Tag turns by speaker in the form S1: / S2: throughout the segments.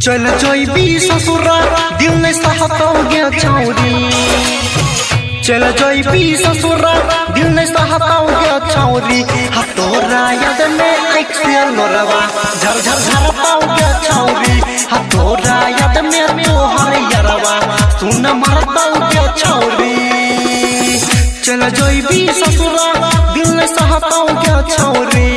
S1: चल जइबी ससुरा दिल नहीं सहताओगे छौरी। चल जइबी ससुरा दिल नहीं सहताओगे छौरी। हतोरा याद में एक से लोरवा झर झर झर पाओगे छौरी। हतोरा याद में तोहर यारवा सुन मर पाओगे छौरी। चल जइबी ससुरा दिल नहीं सहताओगे छौरी।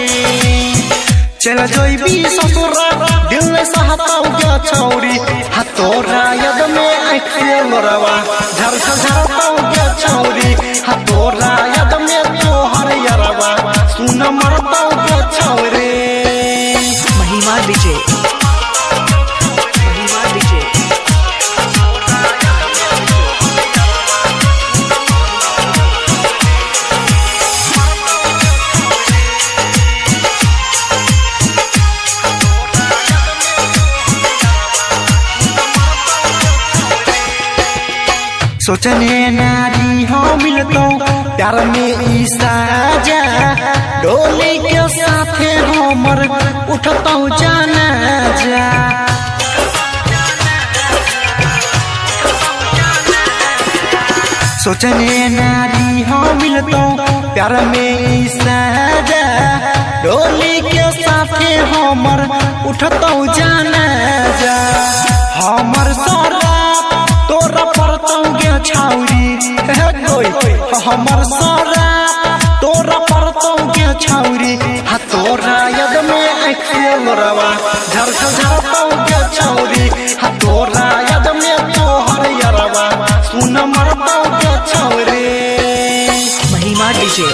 S1: चल जइबी ससुरा दिल नहीं सहताओगे छौरी। हतोरा याद में आँख से लोरवा झर झर झर पाओगे छौरी। हतोरा याद में तोहर यारवा सुन मर पाओगे छौरी।
S2: महिमा विजय
S1: सोचने नारी हो मिलतो प्यार में ई साजा। डोली के साथे हमर उठतो जाना जा। सोचने नारी हो मिलतो प्यार में ई साजा। डोली के साथे हमर उठतो जाना जा। हमर सारा तोरा परतौगे छौरी। हमर सारा तोरा परतौगे छौरी। हतोरा याद में आँख से लोरवा झर झर झर पाओगे छौरी। हतोरा याद में तोहर यारवा सुन मर पाओगे छौरी।
S2: महिमा विजय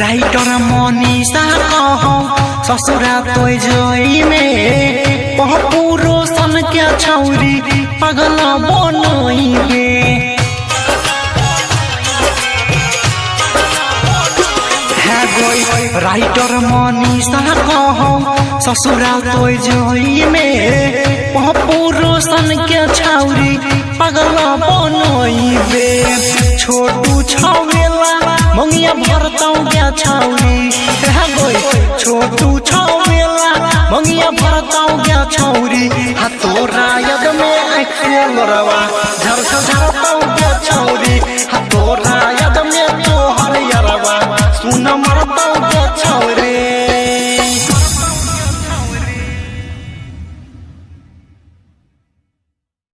S1: राइटर मनीषा कहो ससुरा तोय जोई में पहुरो सन के छौरी पगल बनइबे। राइटर मनीषा कहो ससुरा तोय जोई में पहुरो सन के छौरी पगल बनइबे। छोटू छौवेला मंगिया भरतौगे छौरी। छोटू छौवेला मंगिया भरतौगे छौरी। हतोरा याद में आँख से लोरवा झर झर झर पाओगे छौरी। हतोरा याद में तोहर यारवा सुन मर पाओगे छौरी।